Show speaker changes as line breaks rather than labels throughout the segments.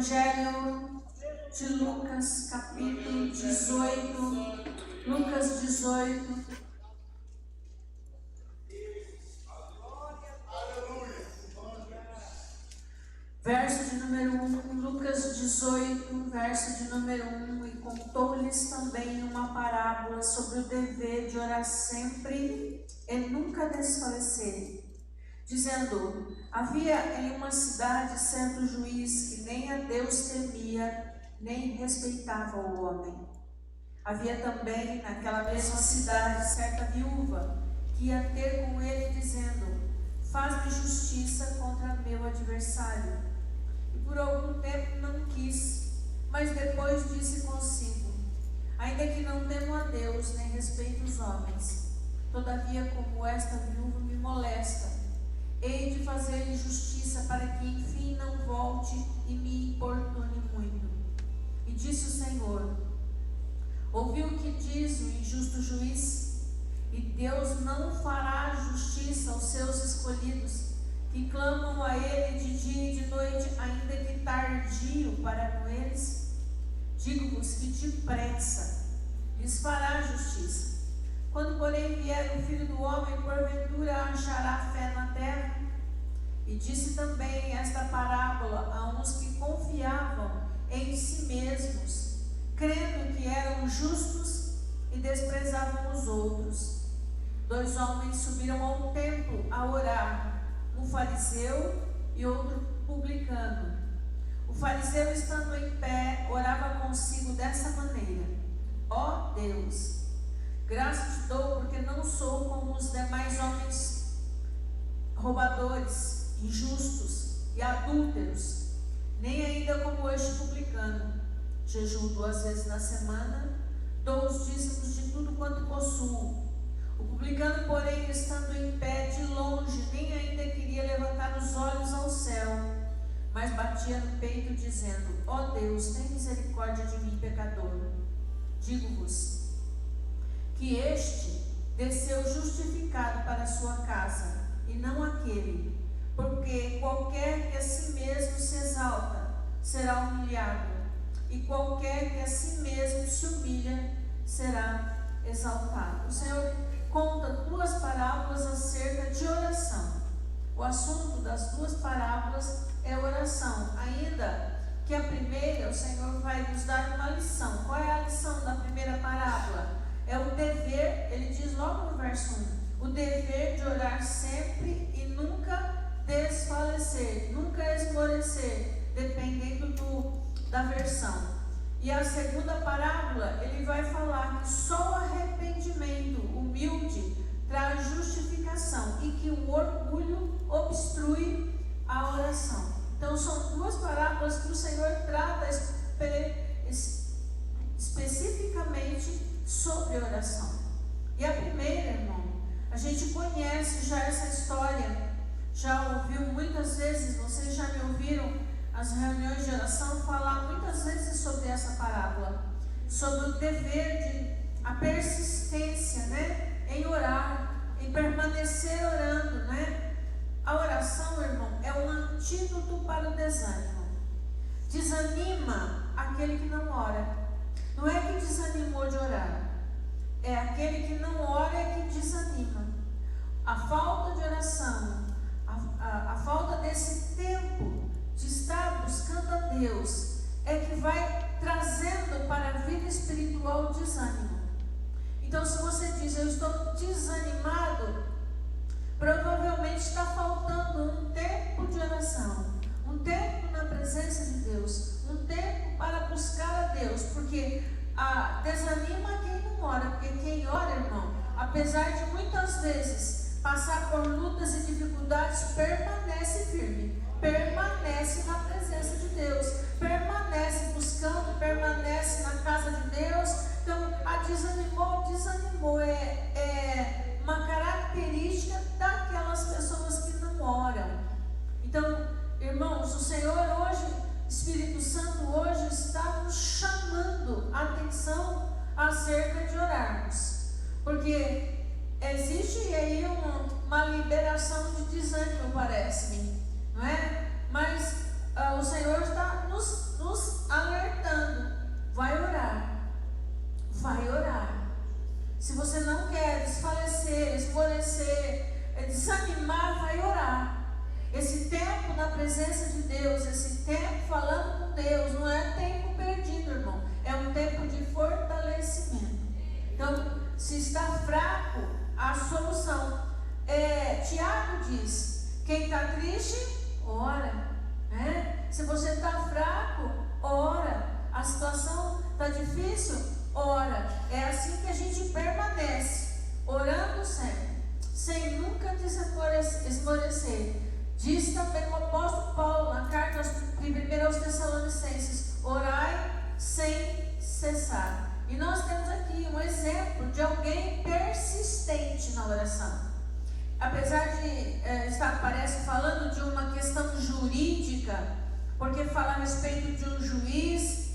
Evangelho de Lucas, capítulo 18. Lucas 18. Verso de número 1, Lucas 18, verso de número 1. E contou-lhes também uma parábola sobre o dever de orar sempre e nunca desfalecer, dizendo: havia em uma cidade certo juiz que nem a Deus temia, nem respeitava o homem. Havia também naquela mesma cidade certa viúva que ia ter com ele, dizendo: faz-me justiça contra meu adversário. E por algum tempo não quis, mas depois disse consigo: ainda que não temo a Deus, nem respeito os homens, todavia como esta viúva me molesta, hei de fazer-lhe justiça, para que enfim não volte e me importune muito. E disse o Senhor: ouviu o que diz o injusto juiz? E Deus não fará justiça aos seus escolhidos, que clamam a Ele de dia e de noite, ainda que tardio para com eles? Digo-vos que depressa lhes fará justiça. Quando, porém, vier o Filho do Homem, porventura achará fé na terra? E disse também esta parábola a uns que confiavam em si mesmos, crendo que eram justos e desprezavam os outros. 2 homens subiram ao templo a orar, um fariseu e outro publicano. O fariseu, estando em pé, orava consigo dessa maneira: ó Deus, graças te dou, porque não sou como os demais homens roubadores, injustos e adúlteros, nem ainda como este publicano. Jejuo 2 vezes na semana, dou os dízimos de tudo quanto possuo. O publicano, porém, estando em pé de longe, nem ainda queria levantar os olhos ao céu, mas batia no peito, dizendo: ó Deus, tem misericórdia de mim, pecador. Digo-vos que este desceu justificado para a sua casa, e não aquele, porque qualquer que a si mesmo se exalta será humilhado, e qualquer que a si mesmo se humilha será exaltado. O Senhor conta 2 parábolas acerca de oração. O assunto das 2 parábolas é oração, ainda que a primeira, o Senhor vai nos dar uma lição. Qual é a lição da primeira parábola? É o dever, ele diz logo no verso 1, o dever de orar sempre e nunca desfalecer, nunca esmorecer, dependendo da versão. E a segunda parábola, ele vai falar que só o arrependimento humilde traz justificação e que o orgulho obstrui a oração. Então são 2 parábolas que o Senhor trata especificamente sobre oração. E a primeira, irmão, a gente conhece já essa história, já ouviu muitas vezes, vocês já me ouviram as reuniões de oração falar muitas vezes sobre essa parábola, sobre o dever a persistência, né, em orar, em permanecer orando, né? A oração, irmão, é um antídoto para o desânimo. Desanima aquele que não ora. Não é que desanimou de orar, é aquele que não ora é que desanima. A falta de oração, a falta desse tempo de estar buscando a Deus é que vai trazendo para a vida espiritual o desânimo. Então, se você diz: eu estou desanimado, provavelmente está faltando um tempo de oração, um tempo na presença de Deus, um tempo para buscar a Deus, porque desanima quem não ora, porque quem ora, irmão, apesar de muitas vezes passar por lutas e dificuldades, permanece firme, permanece na presença de Deus, permanece buscando, permanece na casa de Deus. Então, desanimou é uma característica daquelas pessoas que não oram. Então, irmãos, o Senhor hoje, Espírito Santo hoje está nos chamando a atenção acerca de orarmos, porque existe aí uma liberação de desânimo, parece-me, não é? Mas o Senhor está nos presença de Deus, esse tempo falando com Deus, não é tempo perdido, irmão. É um tempo de fortalecimento. Então, se está fraco, a solução. Tiago diz: quem está triste, ora. Se você está fraco, ora. A situação está difícil, ora. É assim que a gente permanece, orando sempre, sem nunca esmorecer. Diz também o apóstolo Paulo na carta aos 1 Tessalonicenses: orai sem cessar. E nós temos aqui um exemplo de alguém persistente na oração. Apesar de parece falando de uma questão jurídica, porque fala a respeito de um juiz,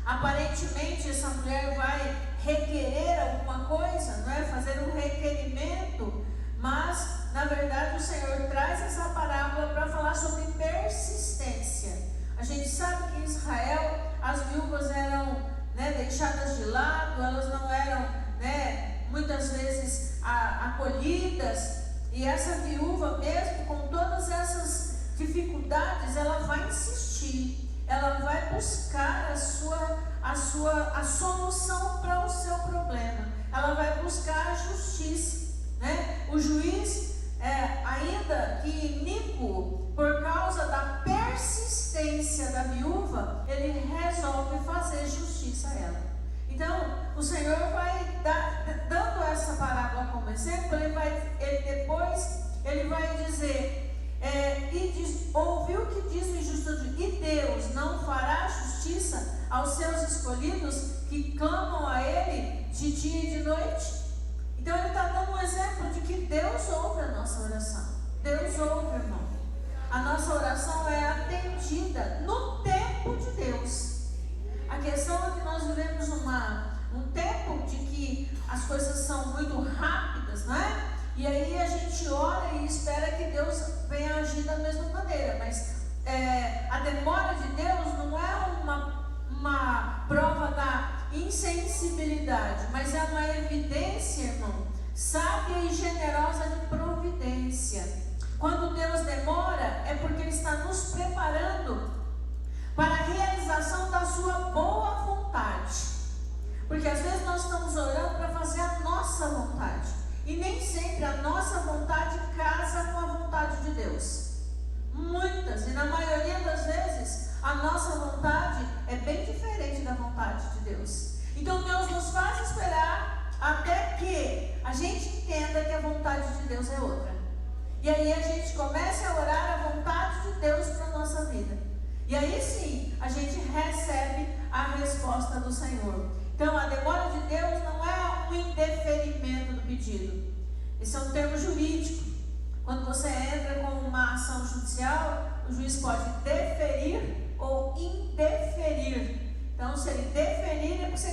aparentemente essa mulher vai requerer alguma coisa, não é? Fazer um requerimento, mas na verdade o Senhor traz essa parábola para falar sobre persistência. A gente sabe que em Israel as viúvas eram deixadas de lado, elas não eram muitas vezes acolhidas, e essa viúva, mesmo com todas essas dificuldades, ela vai insistir, ela vai buscar a solução para o seu problema, ela vai buscar a justiça, O juiz, ainda que iníquo, por causa da persistência da viúva, ele resolve fazer justiça a ela. Então, o Senhor vai dando essa parábola como exemplo, ele vai dizer, ouviu o que diz o injusto, e Deus não fará justiça aos seus escolhidos que clamam a Ele de dia e de noite? Então ele está dando um exemplo de que Deus ouve a nossa oração. Deus ouve, irmão. A nossa oração é atendida no tempo de Deus. A questão é que nós vivemos um tempo de que as coisas são muito rápidas, não é? E aí a gente ora e espera que Deus venha agir da mesma maneira, mas a demora de Deus não é uma prova da insensibilidade, mas é uma evidência, irmão, sábia e generosa de providência. Quando Deus demora, é porque Ele está nos preparando para a realização da sua boa vontade. Porque às vezes nós estamos orando para fazer a nossa vontade, e nem sempre a nossa vontade casa com a vontade de Deus. Muitas, e na maioria das vezes, a nossa vontade é bem diferente da vontade de Deus. Então Deus nos faz esperar até que a gente entenda que a vontade de Deus é outra. E aí a gente começa a orar a vontade de Deus para a nossa vida. E aí sim, a gente recebe a resposta do Senhor. Então a demora de Deus não é um indeferimento do pedido. Esse é um termo jurídico. Quando você entra com uma ação judicial, o juiz pode deferir ou indeferir. Então, se ele deferir, é porque você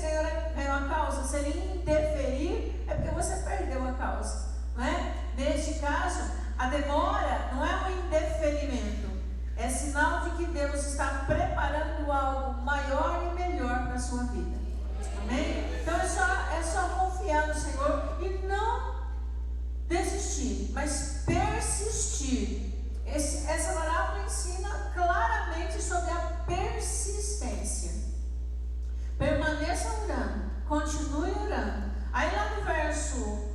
ganhou a causa. Se ele indeferir, é porque você perdeu a causa, não é? Neste caso, a demora não é um indeferimento. É sinal de que Deus está preparando algo maior e melhor para a sua vida. Amém? Então, é só confiar no Senhor e não desistir, mas persistir. Essa parábola ensina claramente sobre a persistência. Permaneça orando, continue orando. Aí lá no verso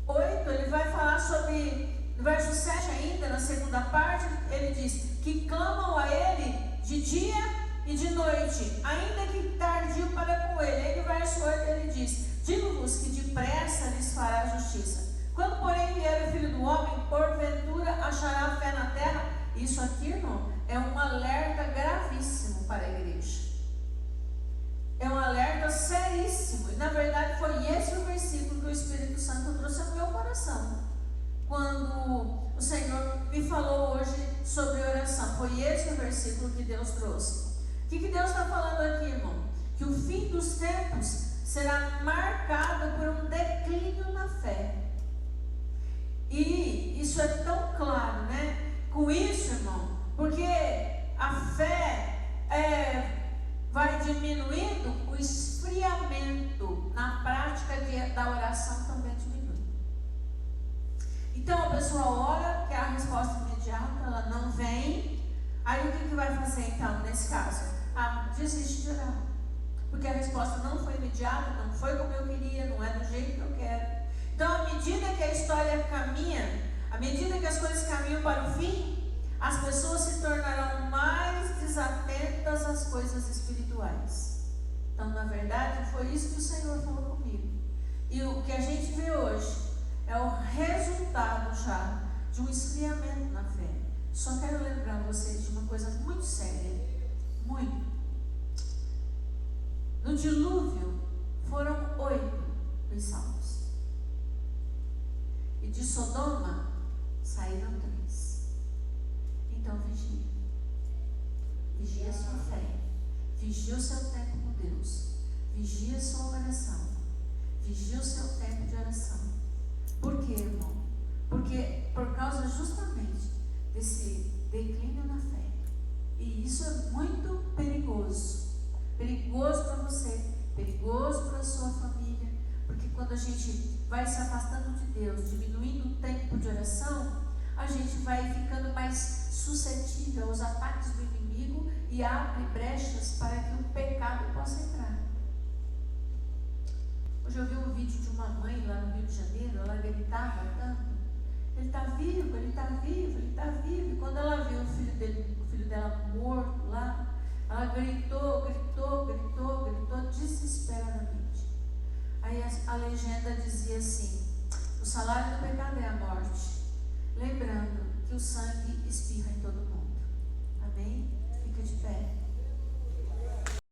8, ele vai falar sobre, no verso 7 ainda, na segunda parte, ele diz que clamam a Ele de dia e de noite, ainda que tardio para com Ele. Aí no verso 8 ele diz: digo-vos que depressa lhes fará justiça. Quando, porém, vier o Filho do Homem, porventura achará fé na terra? Isso aqui, irmão, é um alerta gravíssimo para a igreja. É um alerta seríssimo. E, na verdade, foi esse o versículo que o Espírito Santo trouxe ao meu coração, quando o Senhor me falou hoje sobre oração. Foi esse o versículo que Deus trouxe. O que Deus está falando aqui, irmão? Que o fim dos tempos será marcado por um declínio na fé. E isso é tão claro, né? Com isso, irmão, porque a fé vai diminuindo, o esfriamento na prática da oração também diminui. Então a pessoa ora, quer a resposta imediata. imediata, ela não vem. Aí o que vai fazer então nesse caso? Desiste de orar. Porque a resposta não foi imediata, não foi como eu queria, não é do jeito que eu quero. Então, à medida que a história caminha, à medida que as coisas caminham para o fim, as pessoas se tornarão mais desatentas às coisas espirituais. Então, na verdade, foi isso que o Senhor falou comigo. E o que a gente vê hoje é o resultado já de um esfriamento na fé. Só quero lembrar vocês de uma coisa muito séria. Muito. No dilúvio foram 8 os salvos. E de Sodoma saíram 3. Então vigia. Vigia a sua fé. Vigia o seu tempo com Deus. Vigia a sua oração. Vigia o seu tempo de oração. Por quê, irmão? Porque por causa justamente desse declínio na fé. E isso é muito perigoso. Perigoso para você, perigoso para a sua família. Porque quando a gente vai se afastando de Deus, diminuindo o tempo de oração, a gente vai ficando mais suscetível aos ataques do inimigo e abre brechas para que o pecado possa entrar. Hoje eu vi um vídeo de uma mãe lá no Rio de Janeiro, ela gritava tanto: ele está vivo, ele está vivo, ele está vivo. E quando ela viu o filho dela morto lá, ela gritou desesperadamente. Aí a legenda dizia assim: o salário do pecado é a morte, lembrando que o sangue espirra em todo mundo.